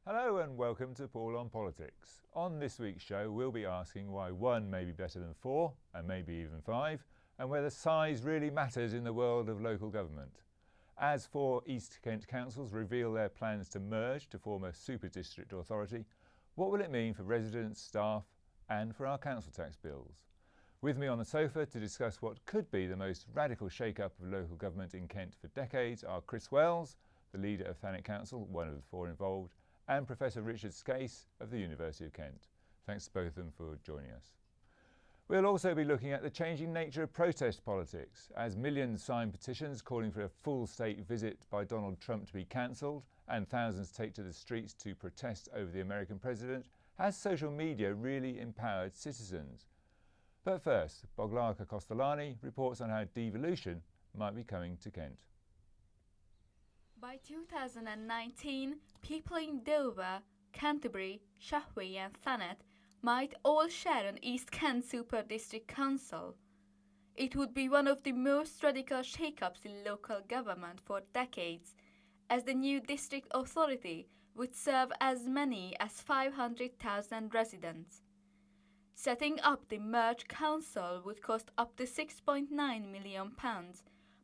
Hello and welcome to Paul on Politics. On this week's show we'll be asking why 1 may be better than 4 and maybe even 5 and whether size really matters in the world of local government. As 4 East Kent councils reveal their plans to merge to form a super district authority, what will it mean for residents, staff and for our council tax bills? With me on the sofa to discuss what could be the most radical shake-up of local government in Kent for decades are Chris Wells, the leader of Thanet Council, one of the 4 involved, and Professor Richard Scase of the University of Kent. Thanks to both of them for joining us. We'll also be looking at the changing nature of protest politics, as millions sign petitions calling for a full state visit by Donald Trump to be cancelled and thousands take to the streets to protest over the American president. Has social media really empowered citizens? But first, Boglarka Kostolani reports on how devolution might be coming to Kent. By 2019, people in Dover, Canterbury, Shaftesbury and Thanet might all share an East Kent Super District Council. It would be one of the most radical shake-ups in local government for decades, as the new district authority would serve as many as 500,000 residents. Setting up the merged council would cost up to £6.9 million,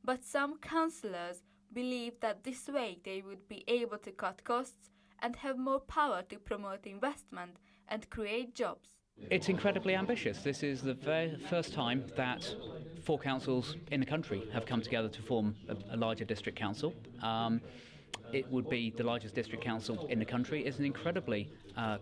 but some councillors believe that this way they would be able to cut costs and have more power to promote investment and create jobs. It's incredibly ambitious. This is the very first time that 4 councils in the country have come together to form a larger district council. It would be the largest district council in the country. It's an incredibly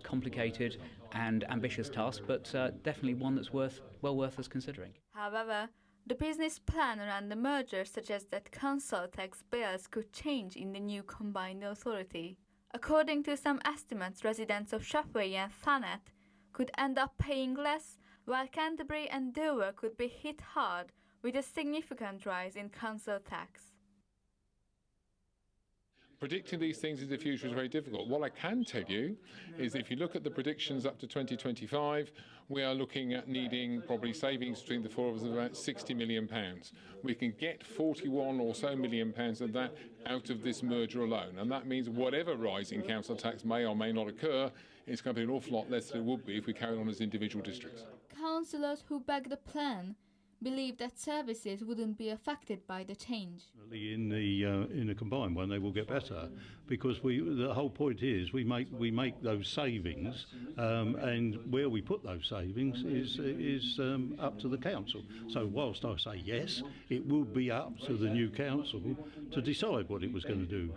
complicated and ambitious task, but definitely one that's well worth us considering. However, the business plan around the merger suggests that council tax bills could change in the new combined authority. According to some estimates, residents of Shaftesbury and Thanet could end up paying less, while Canterbury and Dover could be hit hard with a significant rise in council tax. Predicting these things in the future is very difficult. What I can tell you is if you look at the predictions up to 2025, we are looking at needing probably savings between the 4 of us of about £60 million. We can get 41 or so million pounds of that out of this merger alone. And that means whatever rise in council tax may or may not occur, it's going to be an awful lot less than it would be if we carried on as individual districts. Councillors who back the plan believe that services wouldn't be affected by the change. In the combined one, they will get better because the whole point is we make those savings, and where we put those savings is up to the council. So whilst I say yes, it will be up to the new council to decide what it was going to do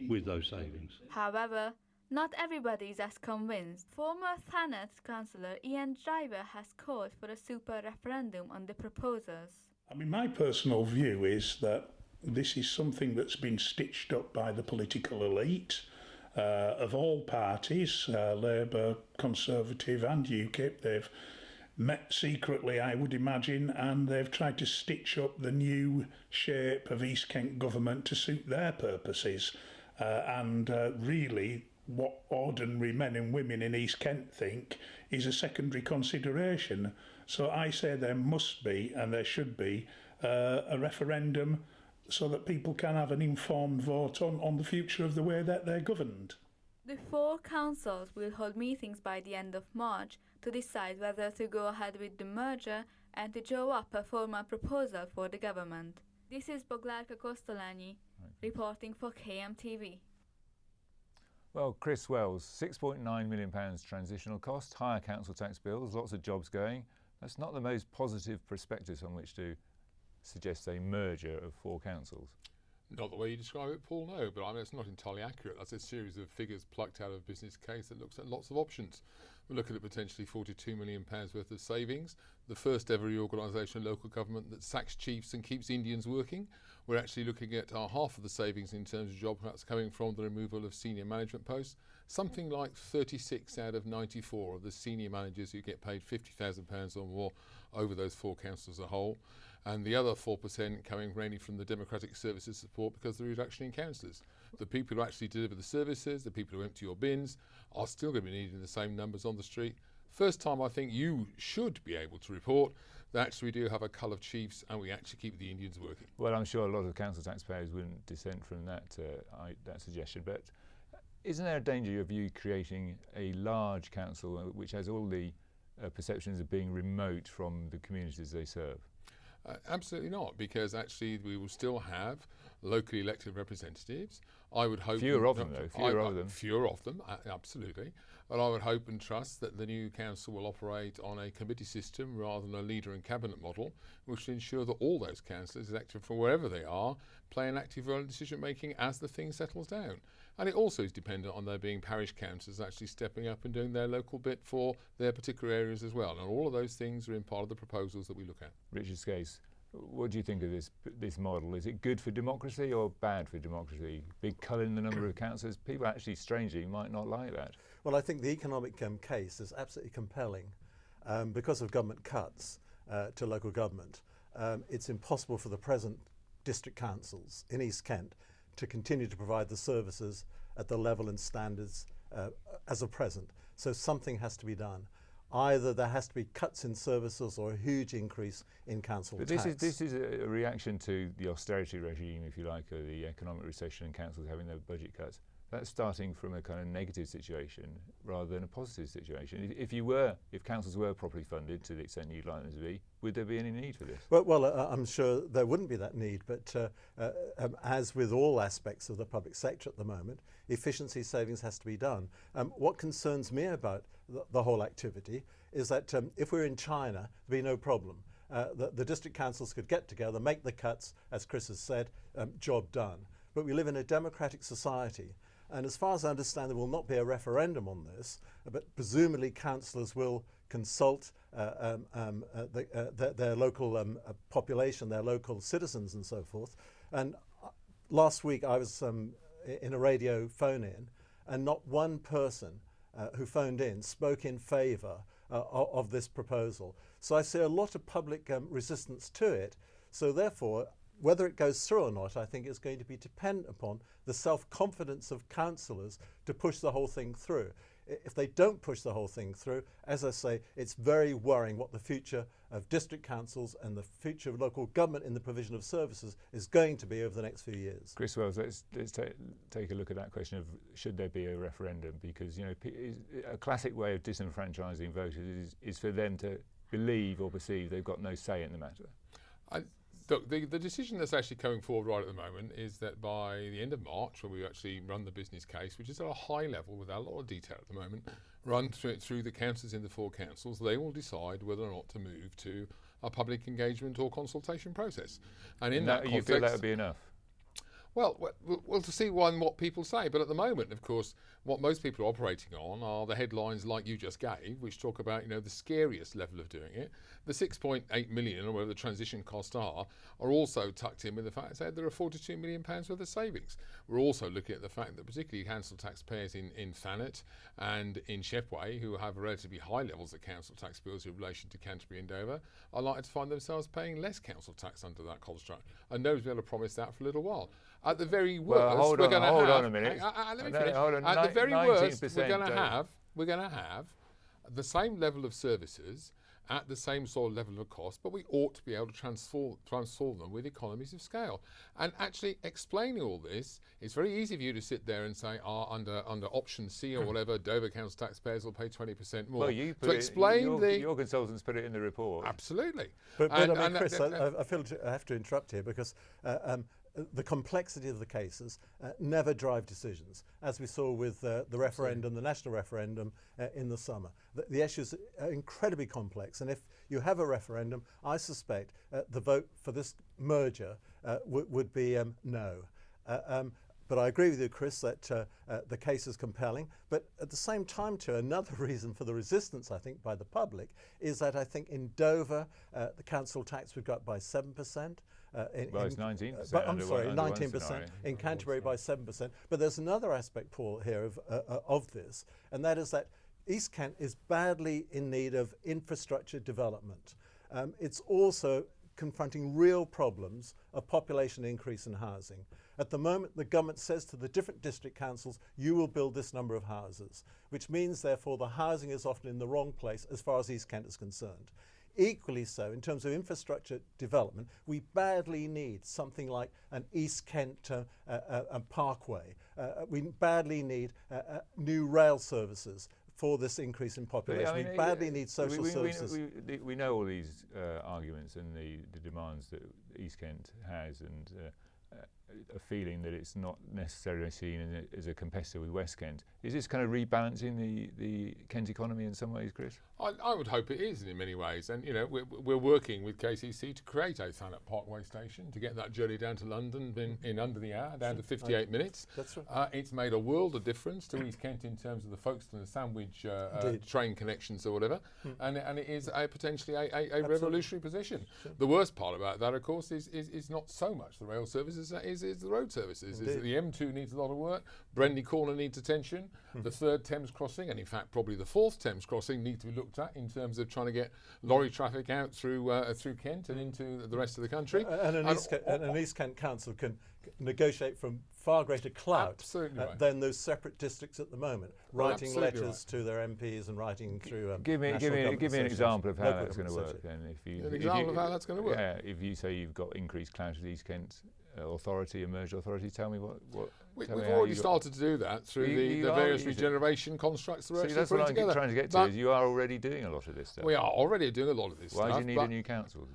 with those savings. However, not everybody is as convinced. Former Thanet councillor Ian Driver has called for a super referendum on the proposals. I mean, my personal view is that this is something that's been stitched up by the political elite of all parties, Labour, Conservative and UKIP. They've met secretly, I would imagine, and they've tried to stitch up the new shape of East Kent government to suit their purposes. Really, what ordinary men and women in East Kent think is a secondary consideration. So I say there must be, and there should be, a referendum so that people can have an informed vote on the future of the way that they're governed. The 4 councils will hold meetings by the end of March to decide whether to go ahead with the merger and to draw up a formal proposal for the government. This is Boglarka Kostolani reporting for KMTV. Well, Chris Wells, £6.9 million transitional cost, higher council tax bills, lots of jobs going. That's not the most positive prospectus on which to suggest a merger of 4 councils. Not the way you describe it, Paul, no, but I mean, it's not entirely accurate. That's a series of figures plucked out of a business case that looks at lots of options. We're looking at potentially £42 million worth of savings, the first ever reorganisation of local government that sacks chiefs and keeps Indians working. We're actually looking at half of the savings in terms of job cuts coming from the removal of senior management posts. Something like 36 out of 94 of the senior managers who get paid £50,000 or more over those 4 councils as a whole. And the other 4% coming mainly from the Democratic Services support because of the reduction in councillors. The people who actually deliver the services, the people who empty your bins, are still going to be needing the same numbers on the street. First time I think you should be able to report that actually we do have a cull of chiefs and we actually keep the Indians working. Well, I'm sure a lot of council taxpayers wouldn't dissent from that suggestion, but Isn't there a danger of you creating a large council which has all the perceptions of being remote from the communities they serve? Absolutely not, because actually we will still have locally elected representatives. I would hope fewer of them, though. Fewer of them, absolutely. But I would hope and trust that the new council will operate on a committee system rather than a leader and cabinet model, which will ensure that all those councillors elected from wherever they are play an active role in decision making as the thing settles down. And it also is dependent on there being parish councillors actually stepping up and doing their local bit for their particular areas as well. And all of those things are in part of the proposals that we look at. Richard Scase, what do you think of this model? Is it good for democracy or bad for democracy? Big cull in the number of councillors? People actually, strangely, might not like that. Well, I think the economic case is absolutely compelling. Because of government cuts to local government, it's impossible for the present district councils in East Kent to continue to provide the services at the level and standards as of present. So something has to be done. Either there has to be cuts in services or a huge increase in council tax. But this is a reaction to the austerity regime, if you like, or the economic recession and councils having their budget cuts. That's starting from a kind of negative situation rather than a positive situation. If councils were properly funded to the extent you'd like them to be, would there be any need for this? Well, I'm sure there wouldn't be that need, but as with all aspects of the public sector at the moment, efficiency savings has to be done. What concerns me about the whole activity is that if we're in China, there'd be no problem. The district councils could get together, make the cuts, as Chris has said, job done. But we live in a democratic society. And as far as I understand, there will not be a referendum on this, but presumably councillors will consult their local population, their local citizens and so forth. And last week I was in a radio phone-in, and not one person who phoned in spoke in favour of this proposal. So I see a lot of public resistance to it. So therefore, whether it goes through or not, I think is going to be dependent upon the self-confidence of councillors to push the whole thing through. If they don't push the whole thing through, as I say, it's very worrying what the future of district councils and the future of local government in the provision of services is going to be over the next few years. Chris Wells, let's take a look at that question of should there be a referendum, because a classic way of disenfranchising voters is for them to believe or perceive they've got no say in the matter. Look, the decision that's actually coming forward right at the moment is that by the end of March, when we actually run the business case, which is at a high level without a lot of detail at the moment, run through the councillors in the 4 councils, they will decide whether or not to move to a public engagement or consultation process. And in that context, you feel that would be enough? Well, we'll see what people say. But at the moment, of course, what most people are operating on are the headlines like you just gave, which talk about, the scariest level of doing it. The 6.8 million, or whatever the transition costs are also tucked in with the fact that there are £42 million worth of savings. We're also looking at the fact that particularly council taxpayers in Thanet and in Shepway, who have relatively high levels of council tax bills in relation to Canterbury and Dover, are likely to find themselves paying less council tax under that construct. And nobody's been able to promise that for a little while. At the very worst, hold on a minute. Let me finish. At the very worst, we're going to have the same level of services at the same sort of level of cost, but we ought to be able to transform them with economies of scale. And actually explaining all this, it's very easy for you to sit there and say, under option C or whatever, Dover council taxpayers will pay 20% more. Well, you put your consultants put it in the report. Absolutely. But Chris, I feel I have to interrupt here because the complexity of the cases never drive decisions, as we saw with the referendum, the national referendum in the summer. The issues are incredibly complex, and if you have a referendum, I suspect the vote for this merger would be no. But I agree with you, Chris, that the case is compelling. But at the same time, too, another reason for the resistance, I think, by the public is that I think in Dover, the council tax would go up by 7%. It's 19%. But, I'm sorry, 19%. In Canterbury by 7%. But there's another aspect, Paul, here of this, and that is that East Kent is badly in need of infrastructure development. It's also confronting real problems of population increase in housing. At the moment, the government says to the different district councils, you will build this number of houses, which means, therefore, the housing is often in the wrong place as far as East Kent is concerned. Equally so, in terms of infrastructure development, we badly need something like an East Kent parkway. We badly need new rail services for this increase in population. We badly need social services. We know all these arguments and the demands that East Kent has, and a feeling that it's not necessarily seen as a competitor with West Kent. Is this kind of rebalancing the Kent economy in some ways, Chris? I would hope it is in many ways, and we're working with KCC to create a Thanet Parkway station to get that journey down to London in under the hour, down to 58 minutes. That's right. It's made a world of difference to East Kent in terms of the Folkestone and Sandwich train connections or whatever, and it is potentially a revolutionary position. Sure. The worst part about that, of course, is not so much the rail services, is the road services. Is that the M2 needs a lot of work, Brendy Corner needs attention, the third Thames crossing, and in fact probably the fourth Thames crossing, need to be looked at in terms of trying to get lorry traffic out through Kent and into the rest of the country. And an East Kent council can negotiate from far greater clout than those separate districts at the moment, writing letters to their MPs and writing through. Give me an example of how that's going to work. Then, an example of how that's going to work. Yeah, if you say you've got increased clout at East Kent authority, emerged authority, tell me what. We've already started to do that through the various regeneration constructs that we're actually putting together. That's what I'm trying to get to, is you are already doing a lot of this stuff. We are already doing a lot of this stuff. Why do you need a new council?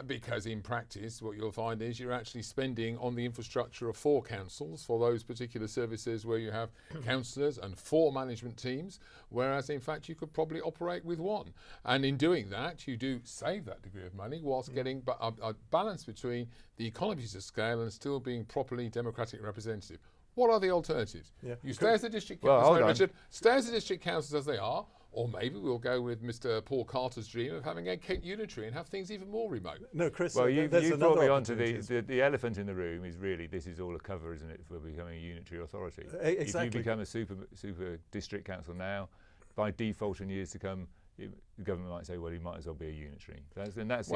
Because in practice, what you'll find is you're actually spending on the infrastructure of 4 councils for those particular services where you have councillors and 4 management teams, whereas in fact you could probably operate with 1. And in doing that, you do save that degree of money whilst getting a balance between the economies of scale and still being properly democratic representative. What are the alternatives? Yeah. You stay as the district councils, stay as the district councils as they are, or maybe we'll go with Mr. Paul Carter's dream of having a Kent unitary and have things even more remote. No, Chris. Well, you brought me on to the elephant in the room. Is really, this is all a cover, isn't it, for becoming a unitary authority? Exactly. If you become a super district council now, by default in years to come, the government might say, well, he might as well be a unitary. That's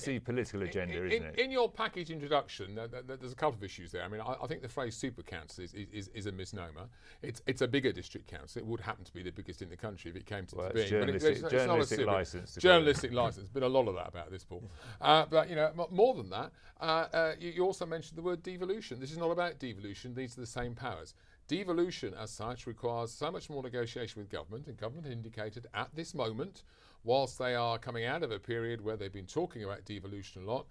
the political agenda, isn't it? In your package introduction, there's a couple of issues there. I mean, I think the phrase super council is a misnomer. It's a bigger district council. It would happen to be the biggest in the country if it came to being. Journalistic licence. Journalistic licence. Been a lot of that about this, Paul. But more than that, you also mentioned the word devolution. This is not about devolution. These are the same powers. Devolution, as such, requires so much more negotiation with government, and government indicated at this moment, whilst they are coming out of a period where they've been talking about devolution a lot,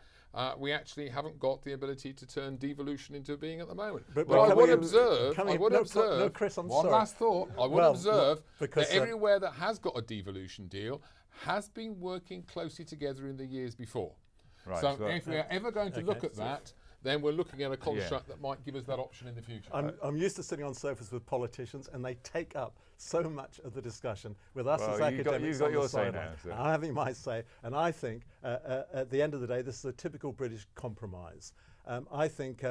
we actually haven't got the ability to turn devolution into a being at the moment. But I would observe, Chris, I'm one sorry. last thought, I would observe that everywhere that has got a devolution deal has been working closely together in the years before. Right, so if we are ever going to look at that, then we're looking at a construct that might give us that option in the future. I'm used to sitting on sofas with politicians, and they take up so much of the discussion with us as academics. You've got your say now. So. I'm having my say, and I think at the end of the day, this is a typical British compromise. I think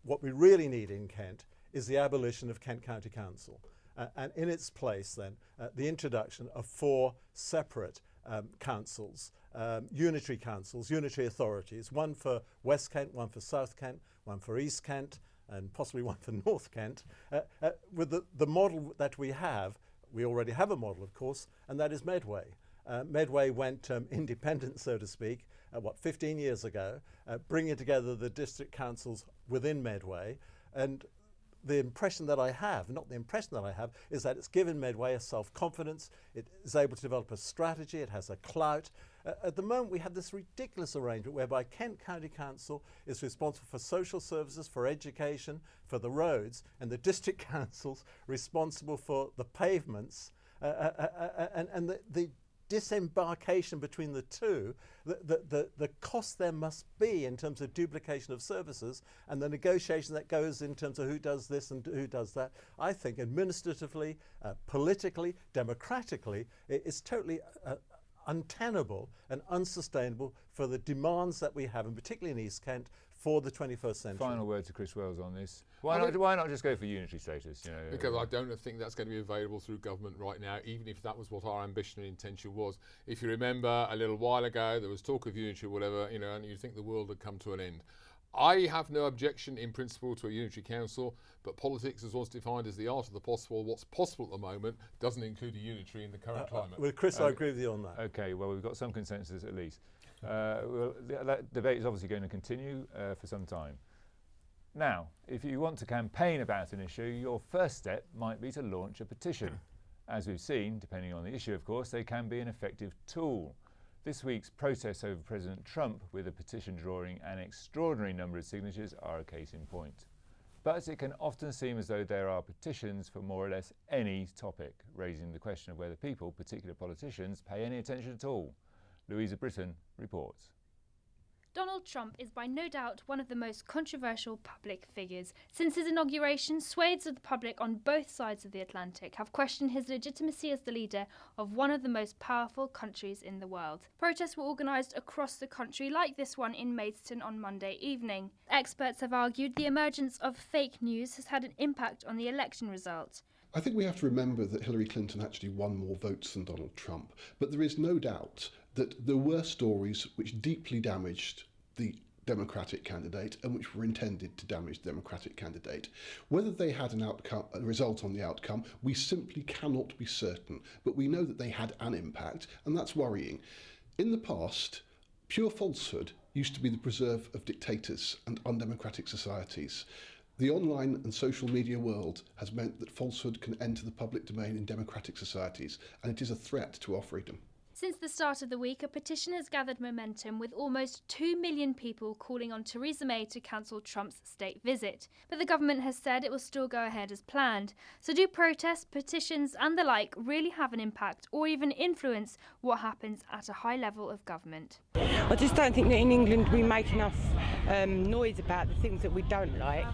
what we really need in Kent is the abolition of Kent County Council, and in its place then the introduction of 4 separate councils, unitary councils, unitary authorities, one for West Kent, one for South Kent, one for East Kent, and possibly one for North Kent. With the model that we already have a model, of course, and that is Medway. Medway went independent, so to speak, 15 years ago, bringing together the district councils within Medway. And the impression that I have, is that it's given Medway a self-confidence. It is able to develop a strategy. It has a clout. At the moment, we have this ridiculous arrangement whereby Kent County Council is responsible for social services, for education, for the roads, and the district council's responsible for the pavements, and the disembarkation between the two, the cost there must be in terms of duplication of services and the negotiation that goes in terms of who does this and who does that. I think administratively, politically, democratically, it's totally untenable and unsustainable for the demands that we have, and particularly in East Kent, for the 21st century. Final word to Chris Wells on this. Why not just go for unitary status? Because I don't think that's going to be available through government right now, even if that was what our ambition and intention was. If you remember, a little while ago, there was talk of unitary or whatever, and you think the world had come to an end. I have no objection in principle to a unitary council, but politics, as was defined as the art of the possible, what's possible at the moment doesn't include a unitary in the current climate. Well, Chris, I agree with you on that. Okay, well, we've got some consensus at least. Well, that debate is obviously going to continue for some time. Now, if you want to campaign about an issue, your first step might be to launch a petition. As we've seen, depending on the issue, of course, they can be an effective tool. This week's protests over President Trump with a petition drawing an extraordinary number of signatures are a case in point. But it can often seem as though there are petitions for more or less any topic, raising the question of whether people, particular politicians, pay any attention at all. Louisa Britton reports. Donald Trump is by no doubt one of the most controversial public figures. Since his inauguration, swathes of the public on both sides of the Atlantic have questioned his legitimacy as the leader of one of the most powerful countries in the world. Protests were organised across the country, like this one in Maidstone on Monday evening. Experts have argued the emergence of fake news has had an impact on the election result. I think we have to remember that Hillary Clinton actually won more votes than Donald Trump, but there is no doubt that there were stories which deeply damaged the Democratic candidate and which were intended to damage the Democratic candidate. Whether they had a result on the outcome, we simply cannot be certain, but we know that they had an impact, and that's worrying. In the past, pure falsehood used to be the preserve of dictators and undemocratic societies. The online and social media world has meant that falsehood can enter the public domain in democratic societies, and it is a threat to our freedom. Since the start of the week, a petition has gathered momentum with almost 2 million people calling on Theresa May to cancel Trump's state visit. But the government has said it will still go ahead as planned. So do protests, petitions and the like really have an impact or even influence what happens at a high level of government? I just don't think that in England we make enough noise about the things that we don't like.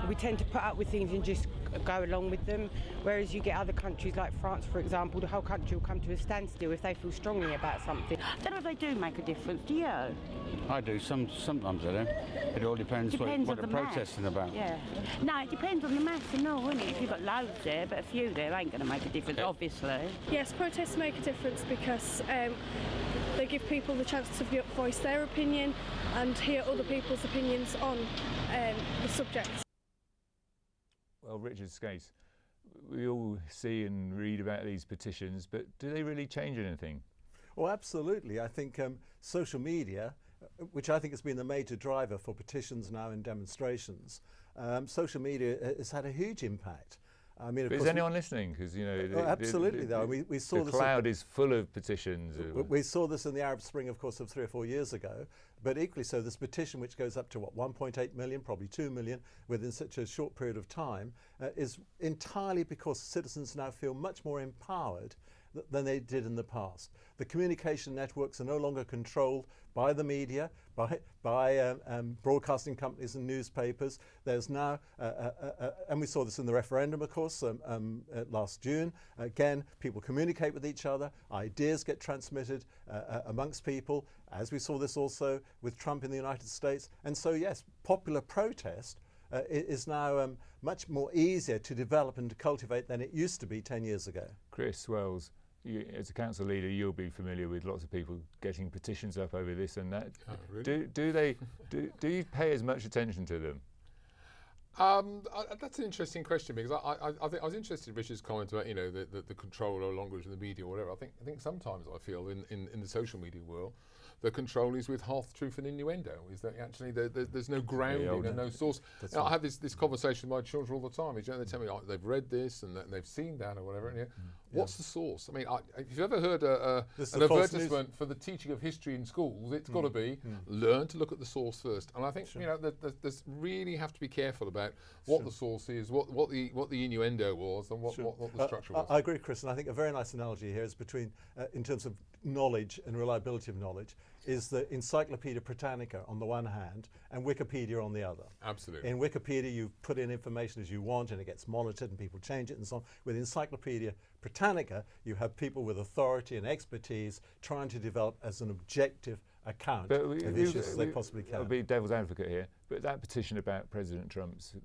We tend to put up with things and just go along with them, whereas you get other countries like France, for example, the whole country will come to a standstill if they feel strongly about something. I don't know if they do make a difference, do you? I do, sometimes I don't. It all depends what they're protesting about. Yeah. No, it depends on the mass and all, isn't it? If you've got loads there, but a few there ain't going to make a difference, obviously. Yes, protests make a difference because they give people the chance to voice their opinion and hear other people's opinions on the subject. Well, Richard Scase, we all see and read about these petitions, but do they really change anything? Well, absolutely. I think social media, which I think has been the major driver for petitions now and demonstrations, social media has had a huge impact. I mean, is anyone listening? Because absolutely, though we saw the cloud is full of petitions. We saw this in the Arab Spring, of course, of 3 or 4 years ago. But equally so, this petition, which goes up to 1.8 million, probably 2 million, within such a short period of time, is entirely because citizens now feel much more empowered than they did in the past. The communication networks are no longer controlled by the media, by broadcasting companies and newspapers. There's now, and we saw this in the referendum, of course, last June. Again, people communicate with each other, ideas get transmitted amongst people, as we saw this also with Trump in the United States. And so, yes, popular protest is now much more easier to develop and to cultivate than it used to be 10 years ago. Chris Wells, as a council leader, you'll be familiar with lots of people getting petitions up over this and that. Oh, really? Do you pay as much attention to them? That's an interesting question, because I think I was interested in Richard's comment about the control no longer is in the media or whatever. I think sometimes I feel in the social media world, the control is with half truth and innuendo. Is that actually there's no grounding and no source. I have this conversation with my children all the time. They tell me they've read this and they've seen that or whatever. And what's the source? I mean, if you've ever heard an advertisement for the teaching of history in schools, it's got to be learn to look at the source first. And I think there's really have to be careful about what the source is, what the innuendo was, and what the structure was. I agree, Chris, and I think a very nice analogy here is between, in terms of knowledge and reliability of knowledge, is the Encyclopedia Britannica on the one hand and Wikipedia on the other. Absolutely. In Wikipedia, you put in information as you want and it gets monitored and people change it and so on. With Encyclopedia Britannica, you have people with authority and expertise trying to develop as an objective account of issues as they possibly can. I'll be devil's advocate here, but that petition about President Trump's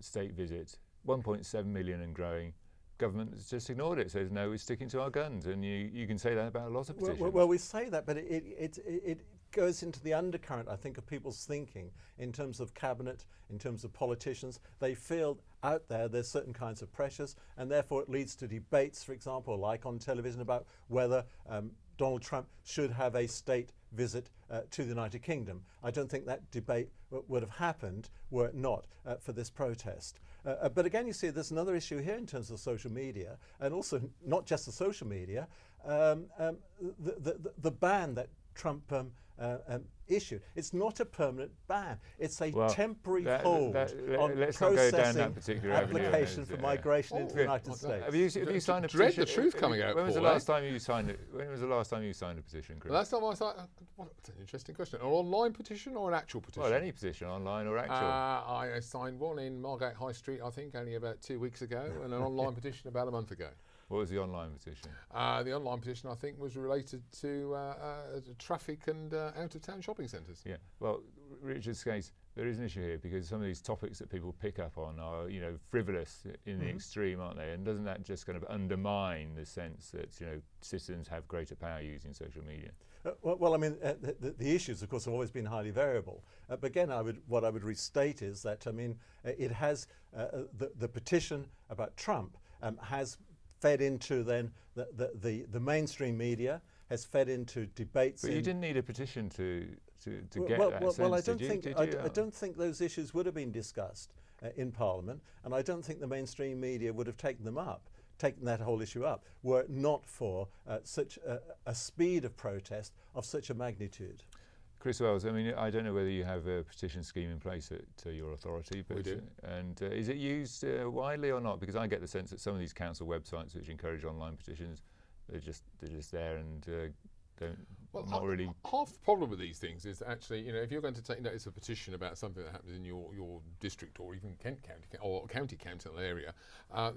state visit, 1.7 million and growing, government has just ignored it, says no, we're sticking to our guns, and you can say that about a lot of petitions. Well, we say that, but it goes into the undercurrent, I think, of people's thinking in terms of cabinet, in terms of politicians. They feel out there's certain kinds of pressures, and therefore it leads to debates, for example, like on television, about whether Donald Trump should have a state visit to the United Kingdom. I don't think that debate would have happened were it not for this protest. But again, you see, there's another issue here in terms of social media, and also not just the social media, the ban that Trump issued. It's not a permanent ban. It's a temporary hold on let's processing not go down that particular application for migration into the United States. Have you signed a Dread petition? the truth coming out, When was the Paul, last time you signed it? When was the last time you signed a petition, Chris? The last time I signed, that's an interesting question. An online petition or an actual petition? Well, any petition, online or actual. I signed one in Margate High Street, I think, only about 2 weeks ago, and an online petition about a month ago. What was the online petition? The online petition, I think, was related to traffic and out-of-town shopping centres. Yeah. Well, Richard Scase, there is an issue here because some of these topics that people pick up on are, frivolous in the extreme, aren't they? And doesn't that just kind of undermine the sense that, citizens have greater power using social media? Well, I mean, the issues, of course, have always been highly variable. But again, what I would restate is that, it has the petition about Trump has fed into then the mainstream media, has fed into debates. But you didn't need a petition to get well, that well, sense, well, I did don't you? think Did I, you? I don't think those issues would have been discussed in Parliament, and I don't think the mainstream media would have taken that whole issue up, were it not for such a speed of protest of such a magnitude. Chris Wells, I don't know whether you have a petition scheme in place at your authority, but We do. And is it used widely or not? Because I get the sense that some of these council websites which encourage online petitions, they're just there and not really. Half the problem with these things is actually, if you're going to take notice of a petition about something that happens in your district or even Kent County or county council area,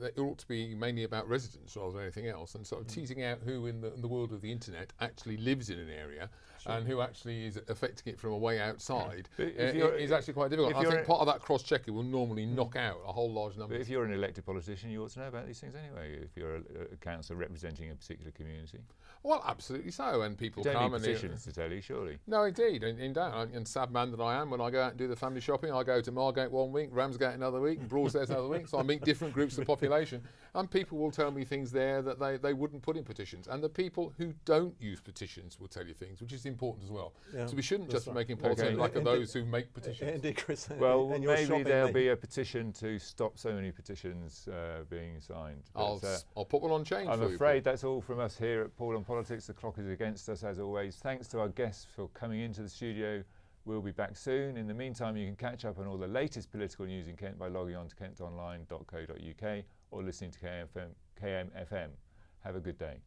it ought to be mainly about residents rather than anything else, and sort of teasing out who in the world of the internet actually lives in an area and who actually is affecting it from a way outside is actually quite difficult. I think part of that cross-checking will normally knock out a whole large number. But if you're an elected politician, you ought to know about these things anyway, if you're a councillor representing a particular community. Well, absolutely so, and people you don't come need and petitions to tell you, surely. No, indeed, and sad man that I am, when I go out and do the family shopping, I go to Margate one week, Ramsgate another week, Broadstairs another week, so I meet different groups of the population, and people will tell me things there that they wouldn't put in petitions, and the people who don't use petitions will tell you things, which is important as well. Yeah, so we shouldn't just be making politics like those who make petitions. Indeed, Chris. Well, maybe there'll be a petition to stop so many petitions being signed. I'll put one on chain for you. I'm afraid that's all from us here at Paul on Politics. The clock is against us as always. Thanks to our guests for coming into the studio. We'll be back soon. In the meantime, you can catch up on all the latest political news in Kent by logging on to kentonline.co.uk or listening to KMFM. Have a good day.